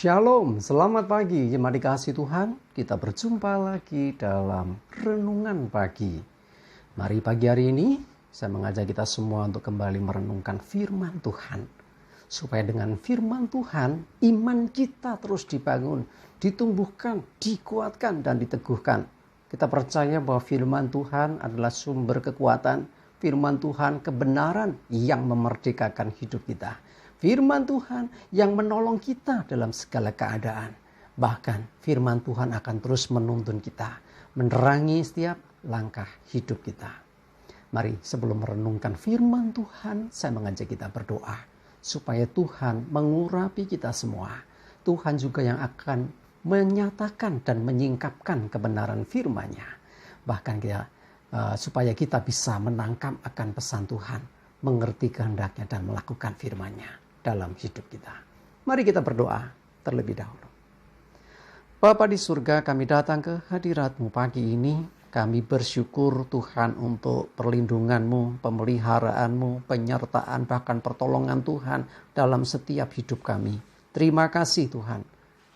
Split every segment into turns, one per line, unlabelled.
Shalom, selamat pagi jemaat dikasih Tuhan. Kita berjumpa lagi dalam renungan pagi. Mari pagi hari ini saya mengajak kita semua untuk kembali merenungkan firman Tuhan. Supaya dengan firman Tuhan iman kita terus dibangun, ditumbuhkan, dikuatkan dan diteguhkan. Kita percaya bahwa firman Tuhan adalah sumber kekuatan, firman Tuhan kebenaran yang memerdekakan hidup kita. Firman Tuhan yang menolong kita dalam segala keadaan. Bahkan firman Tuhan akan terus menuntun kita, menerangi setiap langkah hidup kita. Mari sebelum merenungkan firman Tuhan, saya mengajak kita berdoa. Supaya Tuhan mengurapi kita semua. Tuhan juga yang akan menyatakan dan menyingkapkan kebenaran firman-Nya. Bahkan supaya kita bisa menangkap akan pesan Tuhan, mengerti kehendaknya dan melakukan firman-Nya dalam hidup kita. Mari kita berdoa terlebih dahulu. Bapa di surga, kami datang ke hadirat-Mu pagi ini. Kami bersyukur Tuhan untuk perlindungan-Mu, pemeliharaan-Mu, penyertaan bahkan pertolongan Tuhan dalam setiap hidup kami. Terima kasih Tuhan.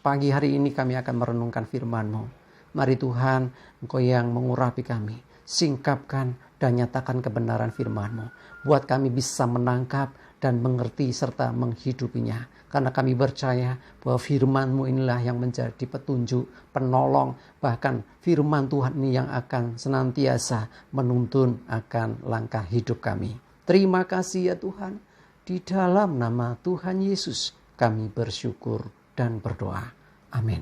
Pagi hari ini kami akan merenungkan firman-Mu. Mari Tuhan, Engkau yang mengurapi kami, singkapkan dan nyatakan kebenaran firman-Mu. Buat kami bisa menangkap dan mengerti serta menghidupinya. Karena kami percaya bahwa firman-Mu inilah yang menjadi petunjuk, penolong, bahkan firman Tuhan ini yang akan senantiasa menuntun akan langkah hidup kami. Terima kasih ya Tuhan. Di dalam nama Tuhan Yesus kami bersyukur dan berdoa. Amin.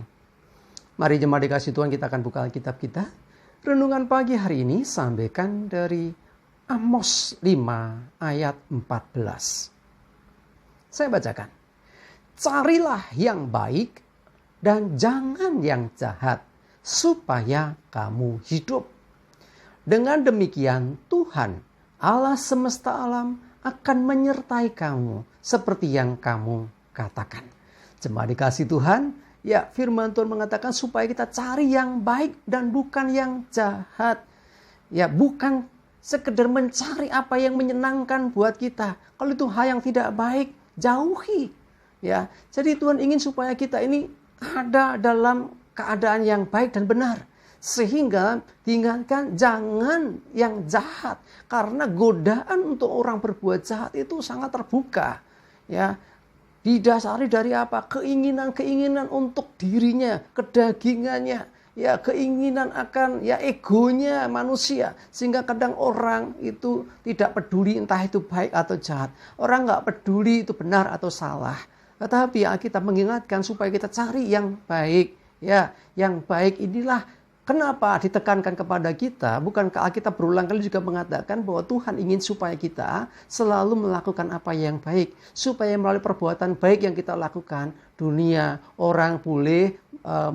Mari jemaat dikasih Tuhan, kita akan buka Alkitab kita. Renungan pagi hari ini sampaikan dari Amos 5 ayat 14. Saya bacakan. Carilah yang baik dan jangan yang jahat, supaya kamu hidup. Dengan demikian Tuhan, Allah semesta alam akan menyertai kamu seperti yang kamu katakan. Jemaat dikasih Tuhan, ya firman Tuhan mengatakan supaya kita cari yang baik dan bukan yang jahat. Ya bukan sekedar mencari apa yang menyenangkan buat kita. Kalau itu hal yang tidak baik, jauhi. Ya, jadi Tuhan ingin supaya kita ini ada dalam keadaan yang baik dan benar. Sehingga diingatkan jangan yang jahat. Karena godaan untuk orang berbuat jahat itu sangat terbuka. Ya, didasari dari apa? Keinginan-keinginan untuk dirinya, kedagingannya, ya keinginan akan ya egonya manusia. Sehingga kadang orang itu tidak peduli entah itu baik atau jahat. Orang nggak peduli itu benar atau salah. Tetapi kita mengingatkan supaya kita cari yang baik. Ya, yang baik inilah kenapa ditekankan kepada kita. Bukankah Alkitab berulang kali juga mengatakan bahwa Tuhan ingin supaya kita selalu melakukan apa yang baik. Supaya melalui perbuatan baik yang kita lakukan, dunia, orang boleh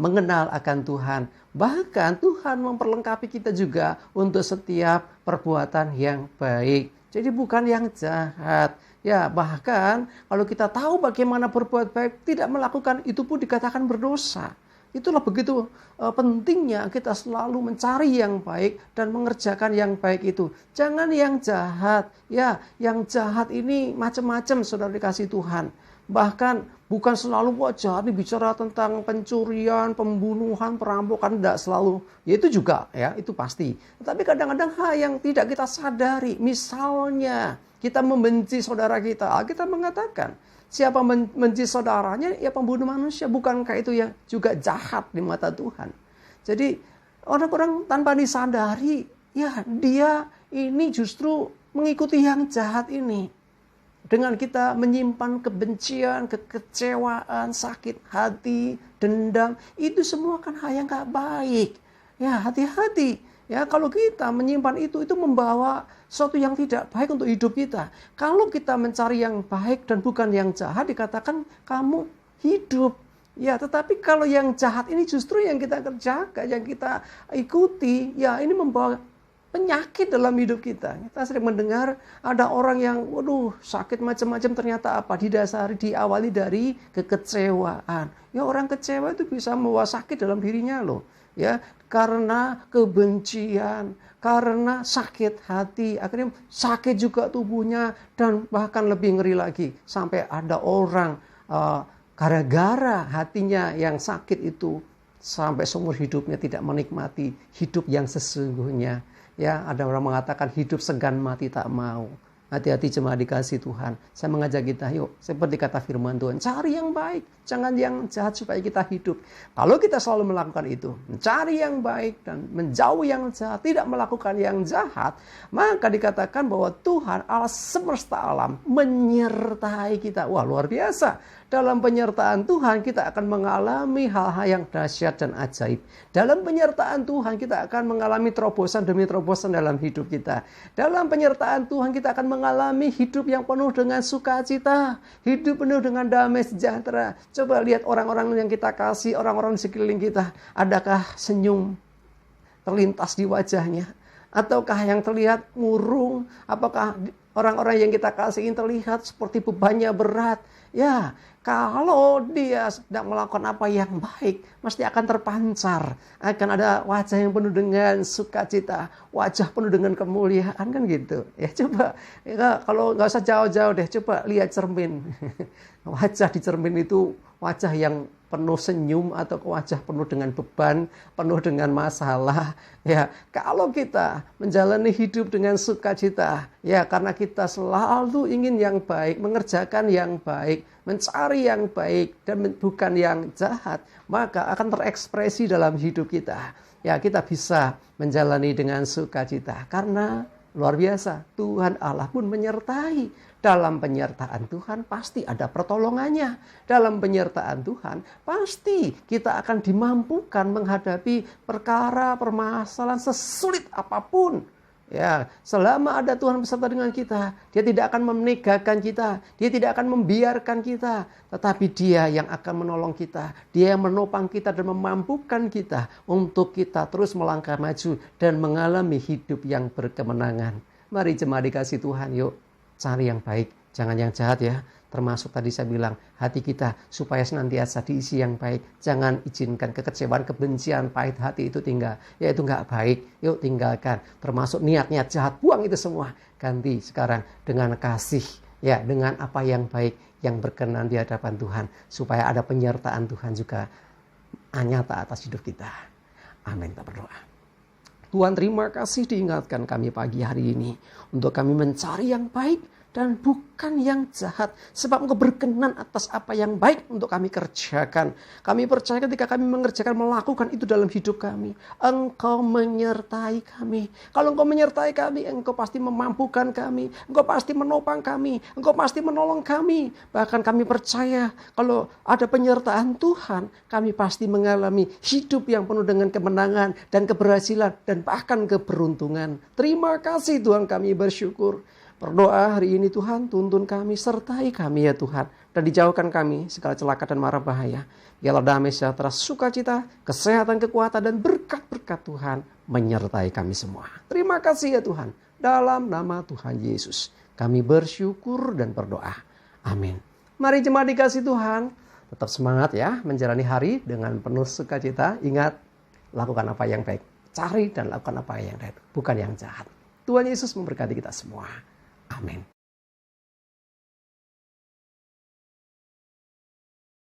mengenal akan Tuhan. Bahkan Tuhan memperlengkapi kita juga untuk setiap perbuatan yang baik. Jadi bukan yang jahat. Ya bahkan kalau kita tahu bagaimana berbuat baik, tidak melakukan itu pun dikatakan berdosa. Itulah begitu pentingnya kita selalu mencari yang baik dan mengerjakan yang baik itu. Jangan yang jahat. Ya, yang jahat ini macam-macam saudara dikasih Tuhan. Bahkan bukan selalu jahat bicara tentang pencurian, pembunuhan, perampokan, tidak selalu. Ya itu juga ya, itu pasti. Tapi kadang-kadang hal yang tidak kita sadari. Misalnya kita membenci saudara kita. Kita mengatakan siapa membenci saudaranya ya pembunuh manusia. Bukankah itu yang juga jahat di mata Tuhan? Jadi orang-orang tanpa disadari ya dia ini justru mengikuti yang jahat ini. Dengan kita menyimpan kebencian, kekecewaan, sakit hati, dendam, itu semua kan hal yang gak baik. Ya hati-hati. Ya kalau kita menyimpan itu membawa sesuatu yang tidak baik untuk hidup kita. Kalau kita mencari yang baik dan bukan yang jahat, dikatakan kamu hidup. Ya tetapi kalau yang jahat ini justru yang kita kerjakan, yang kita ikuti, ya ini membawa penyakit dalam hidup kita. Kita sering mendengar ada orang yang sakit macam-macam, ternyata apa? Diawali dari kekecewaan. Ya orang kecewa itu bisa membawa sakit dalam dirinya loh. Ya, karena kebencian, karena sakit hati, akhirnya sakit juga tubuhnya dan bahkan lebih ngeri lagi sampai ada orang gara-gara hatinya yang sakit itu sampai seumur hidupnya tidak menikmati hidup yang sesungguhnya. Ya, ada orang mengatakan hidup segan mati tak mau. Hati-hati jemaat dikasih Tuhan. Saya mengajak kita, yuk seperti kata firman Tuhan, cari yang baik, jangan yang jahat supaya kita hidup. Kalau kita selalu melakukan itu, mencari yang baik dan menjauh yang jahat, tidak melakukan yang jahat, maka dikatakan bahwa Tuhan Allah semesta alam menyertai kita. Wah, luar biasa. Dalam penyertaan Tuhan kita akan mengalami hal-hal yang dahsyat dan ajaib. Dalam penyertaan Tuhan kita akan mengalami terobosan demi terobosan dalam hidup kita. Dalam penyertaan Tuhan kita akan mengalami hidup yang penuh dengan sukacita. Hidup penuh dengan damai sejahtera. Coba lihat orang-orang yang kita kasih, orang-orang di sekeliling kita. Adakah senyum terlintas di wajahnya? Ataukah yang terlihat murung? Apakah orang-orang yang kita kasihin terlihat seperti bebannya berat? Ya, kalau dia sedang melakukan apa yang baik, mesti akan terpancar. Akan ada wajah yang penuh dengan sukacita, wajah penuh dengan kemuliaan, kan gitu. Ya coba, ya, kalau nggak usah jauh-jauh deh, coba lihat cermin. Wajah di cermin itu wajah yang penuh senyum atau wajah penuh dengan beban, penuh dengan masalah. Ya, kalau kita menjalani hidup dengan sukacita, ya karena kita selalu ingin yang baik, mengerjakan yang baik, mencari yang baik dan bukan yang jahat, maka akan terekspresi dalam hidup kita. Ya, kita bisa menjalani dengan sukacita karena luar biasa, Tuhan Allah pun menyertai. Dalam penyertaan Tuhan pasti ada pertolongannya. Dalam penyertaan Tuhan pasti kita akan dimampukan menghadapi perkara, permasalahan sesulit apapun. Ya, selama ada Tuhan beserta dengan kita, Dia tidak akan meninggalkan kita, Dia tidak akan membiarkan kita, tetapi Dia yang akan menolong kita, Dia yang menopang kita dan memampukan kita untuk kita terus melangkah maju dan mengalami hidup yang berkemenangan. Mari jemaat dikasih Tuhan, yuk cari yang baik, jangan yang jahat ya. Termasuk tadi saya bilang, hati kita supaya senantiasa diisi yang baik. Jangan izinkan kekecewaan, kebencian, pahit hati itu tinggal. Ya itu nggak baik, yuk tinggalkan. Termasuk niat-niat jahat, buang itu semua. Ganti sekarang dengan kasih, ya dengan apa yang baik, yang berkenan di hadapan Tuhan. Supaya ada penyertaan Tuhan juga nyata atas hidup kita. Amin, kita berdoa. Tuhan, terima kasih diingatkan kami pagi hari ini untuk kami mencari yang baik dan bukan yang jahat. Sebab Engkau berkenan atas apa yang baik untuk kami kerjakan. Kami percaya ketika kami mengerjakan, melakukan itu dalam hidup kami, Engkau menyertai kami. Kalau Engkau menyertai kami, Engkau pasti memampukan kami. Engkau pasti menopang kami. Engkau pasti menolong kami. Bahkan kami percaya kalau ada penyertaan Tuhan, kami pasti mengalami hidup yang penuh dengan kemenangan dan keberhasilan dan bahkan keberuntungan. Terima kasih Tuhan, kami bersyukur. Berdoa hari ini Tuhan, tuntun kami, sertai kami ya Tuhan. Dan dijauhkan kami segala celaka dan mara bahaya. Biarlah damai sejahtera, sukacita, kesehatan, kekuatan, dan berkat-berkat Tuhan menyertai kami semua. Terima kasih ya Tuhan. Dalam nama Tuhan Yesus, kami bersyukur dan berdoa. Amin. Mari jemaat dikasih Tuhan, tetap semangat ya menjalani hari dengan penuh sukacita. Ingat, lakukan apa yang baik. Cari dan lakukan apa yang baik, bukan yang jahat. Tuhan Yesus memberkati kita semua. Amin.